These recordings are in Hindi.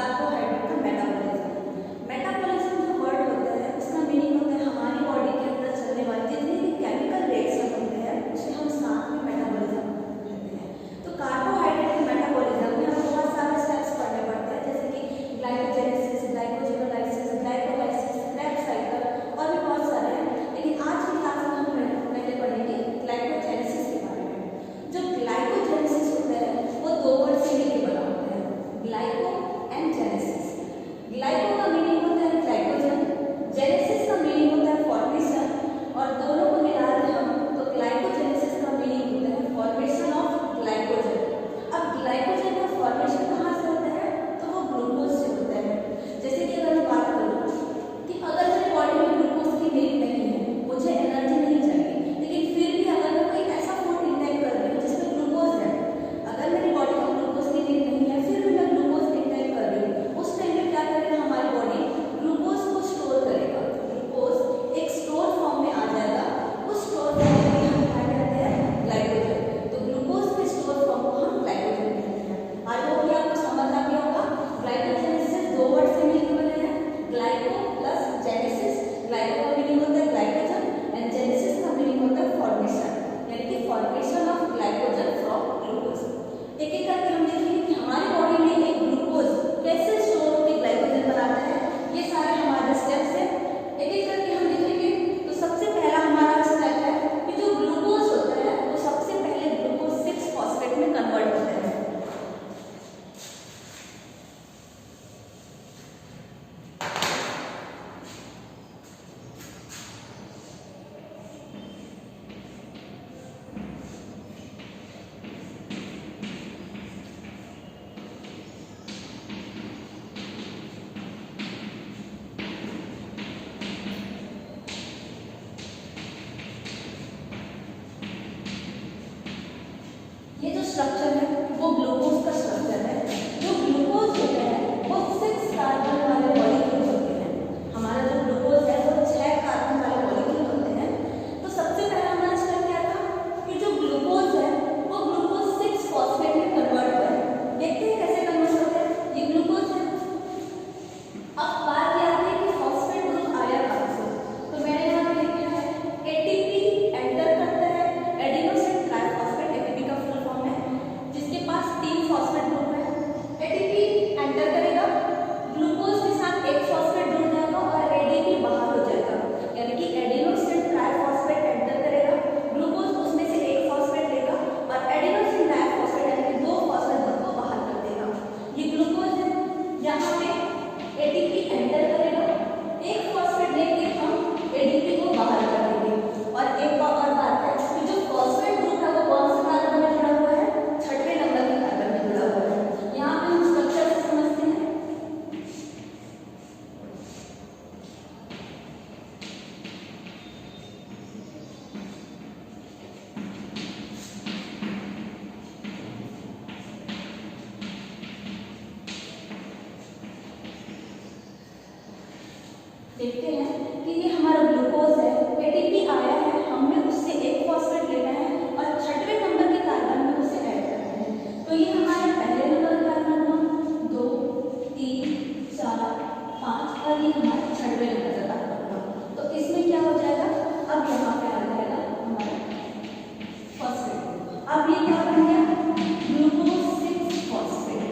कार्बोहाइड्रेट का मेटाबॉलिज्म। मेटाबॉलिज्म जो वर्ड होता है उसका मीनिंग होता है हमारी बॉडी के अंदर चलने वाले जितने भी केमिकल रिएक्शन होते हैं उसे हम साथ में मेटाबॉलिज्म कहते हैं। तो कार्बोहाइड्रेट के मेटाबॉलिज्म में हमें बहुत सारे स्टेप्स पढ़ने पड़ते हैं, जैसे कि glycogenesis, glycogenolysis, glycolysis, Krebs cycle और भी बहुत सारे हैं। लेकिन आज की क्लास में हम पहले पढ़ेंगे ग्लाइकोजेनेसिस के बारे में। जो ग्लाइकोजेनेसिस होता है वो दो वर्ड से मिलकर बना होता है, ग्लाइको एंड जेनेसिस। ग्लाइको का मीनिंग होता है ग्लाइकोजन, जेनेसिस का मीनिंग होता है फॉर्मेशन, और दोनों को मिला दें हम तो ग्लाइकोजेनेसिस का मीनिंग होता है फॉर्मेशन ऑफ ग्लाइकोजन। अब ग्लाइकोजन का फॉर्मेशन कहाँ से होता है, तो वो ग्लूकोज से होता है। जैसे कि अगर मैं बात करूँ कि अगर मेरी बॉडी में ग्लूकोज की नीड नहीं है, मुझे एनर्जी नहीं चाहिए, लेकिन फिर भी अगर मैं कोई ऐसा फूड इंटेक कर रही हूँ जिसमें ग्लूकोज है, अगर मेरी बॉडी को ग्लूकोज की नीड नहीं है फिर भी मैं ग्लूकोज इंटेक कर रही हूँ, उस टाइम में क्या करेगा हमारी बॉडी ग्लूकोज को स्टोर करेगा। ग्लूकोज एक स्टोर फॉर्म में आ जाएगा, उस स्टोर फॉर्म में हम क्या कहते हैं, ग्लाइकोजन। तो ग्लूकोज के स्टोर फॉर्म को हम ग्लाइकोजन कहते हैं। आई होप कि आपको समझ आ गया होगा। ग्लाइकोजेनेसिस दो वर्ड से मिलकर बने हैं, ग्लाइको प्लस जेनेसिस। ग्लाइको का मीनिंग होता है ग्लाइकोजन एंड जेनेसिस का मीनिंग होता है फॉर्मेशन, यानी कि formation of glycogen from glucose. एक एक करके हम देखेंगे कि हमारी बॉडी में एक ग्लूकोज कैसे स्टोर होकर ग्लाइकोजन बनाता है, ये सारे हमारे स्टेप्स हैं। एक एक करके हम देखेंगे। तो सबसे पहला हमारा स्टेप है कि जो ग्लूकोज होता है वो सबसे पहले ग्लूकोज 6 फॉस्फेट में कन्वर्ट होता है। ये जो स्ट्रक्चर है वो ग्लूकोज का स्ट्रक्चर है। जो ग्लूकोज होता है वो 6 कार्बन वाले मॉलिक्यूल होते हैं। हमारा जो ग्लूकोज है वो 6 कार्बन वाले मॉलिक्यूल होते हैं। तो सबसे पहला हमारा स्टेप क्या था कि जो ग्लूकोज है वो ग्लूकोज 6 फॉस्फेट में कन्वर्ट हुआ है। देखते हैं कैसे कन्वर्ट होता है। ये ग्लूकोज है। अब बात ये आती है कि फॉस्फेट ग्रुप आया कहाँ से। तो मैंने यहाँ पे लिखा है एटीपी एंटर करता है एडिनोसिन ट्राइफॉस्फेट, एटीपी का फुल फॉर्म है, जिसके पास 3 फॉस्फेट ग्रुप है। एटीपी एंटर करेगा, ग्लूकोज के साथ एक फॉस्फेट जुड़ जाएगा और एडीपी बाहर हो जाएगा, यानी कि एडिनोसिन ट्राइफॉस्फेट एंटर करेगा, ग्लूकोज उसमें से एक फॉस्फेट लेगा और एडिनोसिन डाइफॉस्फेट यानी कि 2 फॉस्फेट ग्रुप को बाहर कर देगा। ये ग्लूकोज है। यहाँ पे एटीपी एंटर करेगा, एक फॉस्फेट लेके हम एडीपी को बाहर कर देंगे। और एक और बात है कि जो फॉस्फेट ग्रुप है वो कौन से कार्बन में जुड़ा हुआ है, 6वें नंबर के कार्बन में जुड़ा हुआ है। यहाँ पे हम स्ट्रक्चर से समझते हैं। देखते हैं कि ये हमारा ग्लूकोज है, एटीपी आया है, हमने उससे एक फॉस्फेट लेना है और 6वें नंबर के कार्बन में उसे ऐड करना है। तो ये हमारे पहले नंबर का कार्बन हुआ, 2, 3, 4, 5 और ये हमारे 6वें नंबर का कार्बन हुआ। तो इसमें क्या हो जाएगा, अब यहाँ पे आ जाएगा हमारा फॉस्फेट। अब ये क्या बन गया, ग्लूकोज 6 फॉस्फेट।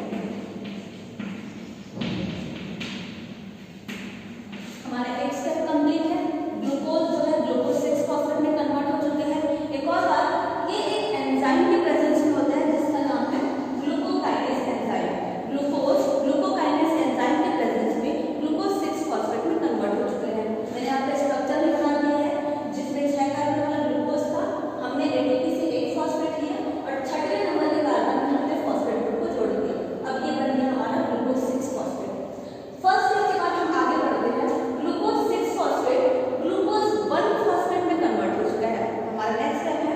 हमारा एक स्टेप कंप्लीट है। ग्लूकोज जो है ग्लूकोज 6 फॉस्फेट में कन्वर्ट हो चुके हैं। एक और बात, ये एक एंजाइम के प्रेजेंस में होता है जिसका नाम है ग्लूकोकाइनेस एंजाइम। ग्लूकोकाइनेस एंजाइम के प्रेजेंस में ग्लूकोज 6 फॉस्फेट में कन्वर्ट हो चुके हैं। मैंने यहाँ पे स्ट्रक्चर लिखा दिया है जिसमें 6 कार्बन वाला ग्लूकोज था, हमने एडीपी से एक फॉस्फेट लिया और 6वें नंबर के कार्बन में हमने फॉस्फेट ग्रुप को जोड़ दिया। अब ये बन गया हमारा ग्लूकोज 6 फॉस्फेट। फर्स्ट स्टेप के बाद हम आगे बढ़ते हैं। ग्लूकोज 6 फॉस्फेट ग्लूकोज 1 फॉस्फेट में कन्वर्ट हो चुका है। हमारा नेक्स्ट स्टेप है,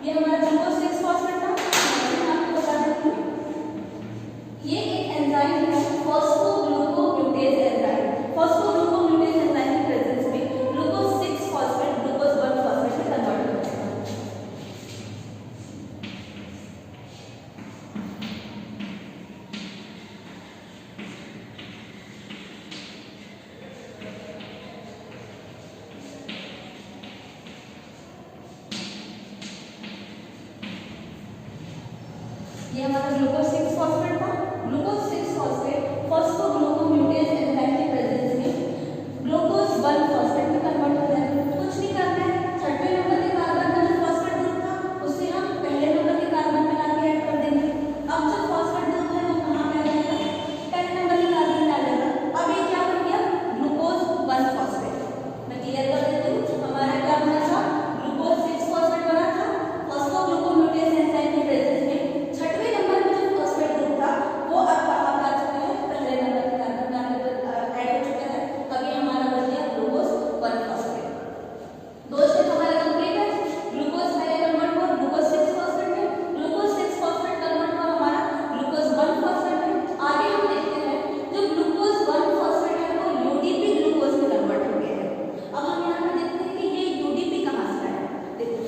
ये हमारा ग्लूकोज 6 फॉस्फेट था, मैं आपको बता देती हूँ। ये एक एंजाइम है फॉस्फोग्लूकोम्यूटेज एंजाइम। फॉस्फोग्लूकोम्यूटेज एंजाइम के प्रेजेंस में ग्लूकोज 6 फॉस्फेट ग्लूकोज 1 फॉस्फेट में कन्वर्ट हो जाएगा। ये हमारा ग्लूकोज 6 फॉस्फेट था। ग्लूकोज 6 फॉस्फेट फॉस्फोग्लूकोम्यूटेज एंजाइम के प्रेजेंस में ग्लूकोज 1 फॉस्फेट में कन्वर्ट हो जाएगा। कुछ नहीं करना है, छठवें नंबर के कार्बन का जो फॉस्फेट ग्रुप था उससे हम पहले नंबर के कार्बन में लाके ऐड कर देंगे। अब जो फॉस्फेट ग्रुप है वो कहाँ पे आ जाएगा, 10 नंबर के कार्बन में आ जाएगा। अब ये क्या बन गया, ग्लूकोज 1 फॉस्फेट। मैं क्लियर कर देती हूँ, हमारा क्या बना था, ग्लूकोज 6 फॉस्फेट बना था फॉस्फोग्लूकोम्यूटेज एंजाइम के प्रेजेंस में। छठवें नंबर में जो फॉस्फेट ग्रुप था वो अब कहाँ पे आ चुका है, पहले नंबर के कार्बन में ऐड हो चुका है। अब ये हमारा बन गया ग्लूकोज 1 फॉस्फेट। दो स्टेप हमारा कंप्लीट है। ग्लूकोज पहले कन्वर्ट हुआ ग्लूकोज 6 फॉस्फेट में, ग्लूकोज 6 फॉस्फेट कन्वर्ट हुआ हमारा ग्लूकोज 1 फॉस्फेट में। आगे हम देखते हैं जो ग्लूकोज 1 फॉस्फेट है वो यूडीपी ग्लूकोज में कन्वर्ट हो गया है। अब हम यहाँ पे देखते हैं कि ये यूडीपी कहाँ से आया। देखो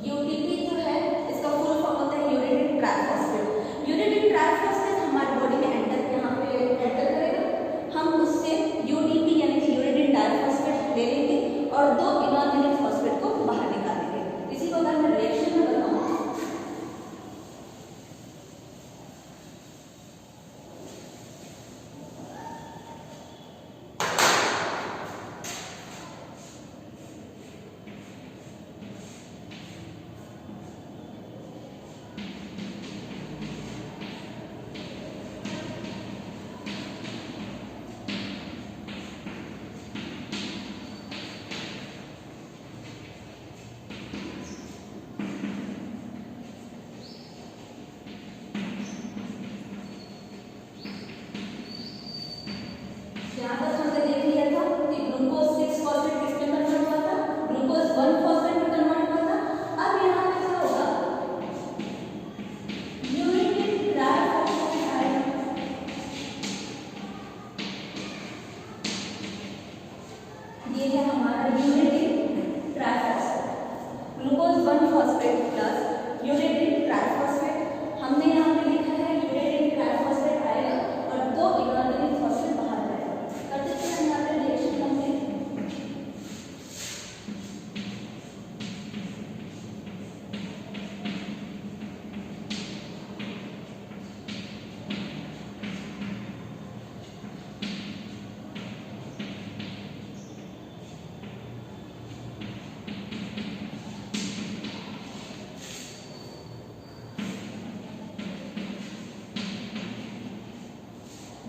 यूडीपी जो है इसका फुल फॉर्म होता है यूरेटिक ट्राइफॉस्फेट। यूरेटिक ट्राइफॉस्फेट हमारी बॉडी में यहाँ पे एंटर करेगा। हम उससे यूडीपी यानी कि यूरेटिक डाइफॉस्फेट ले लेंगे और दो इनऑर्गेनिक फॉस्फेट को बाहर निकालेंगे। इसी को अगर मैं रिएक्शन में बताऊँ, यहाँ तक हमने देख लिया था कि ग्लूकोज 6 फॉस्फेट किसमें कन्वर्ट हुआ था, ग्लूकोज 1 फॉस्फेट में कन्वर्ट हुआ था। अब यहाँ पे क्या होगा, यूरेटिक ट्राइफॉस्फेट आएगा। ये है हमारा uridine triphosphate, glucose 1 phosphate plus uridine triphosphate. हमने यहाँ पे लिखा है यूरेटिक ट्राइफॉस्फेट आएगा और दो इनऑर्गेनिक फॉस्फेट बाहर जाएगा। करते हैं यहाँ पे रिएक्शन कंप्लीट।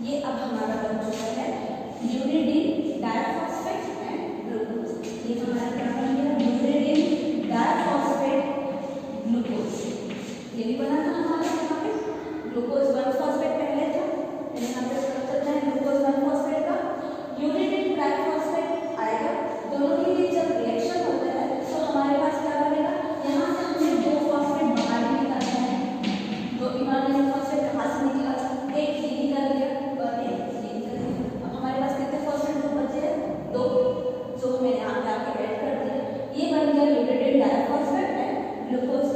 ये अब हमारा बन चुका है यूरेडिन डाइफॉस्फेट एंड ग्लूकोज। ये हमारा क्या बन गया, यूरेडिन डाइफॉस्फेट ग्लूकोज। ये भी बना था हमारा यहाँ पे ग्लूकोज 1 फॉस्फेट पहले था, यहाँ पे स्ट्रक्चर है ग्लूकोज 1 फॉस्फेट का। यूरेडिन डाइफॉस्फेट आएगा, दोनों के लिए जब रिएक्शन होता है तो हमारे पास क्या बनेगा, यहाँ से हमें दो फॉस्फेट बाहर भी निकालना है। दो इनऑर्गेनिक फॉस्फेट कहाँ से निकला, एक ये निकल गया और एक ये निकल गया। अब हमारे पास कितने फॉस्फेट ग्रुप बचे हैं, दो, जो मैंने यहाँ पे आके ऐड कर दिया। ये बन गया यूरेटिक डाइफॉस्फेट एंड ग्लूकोज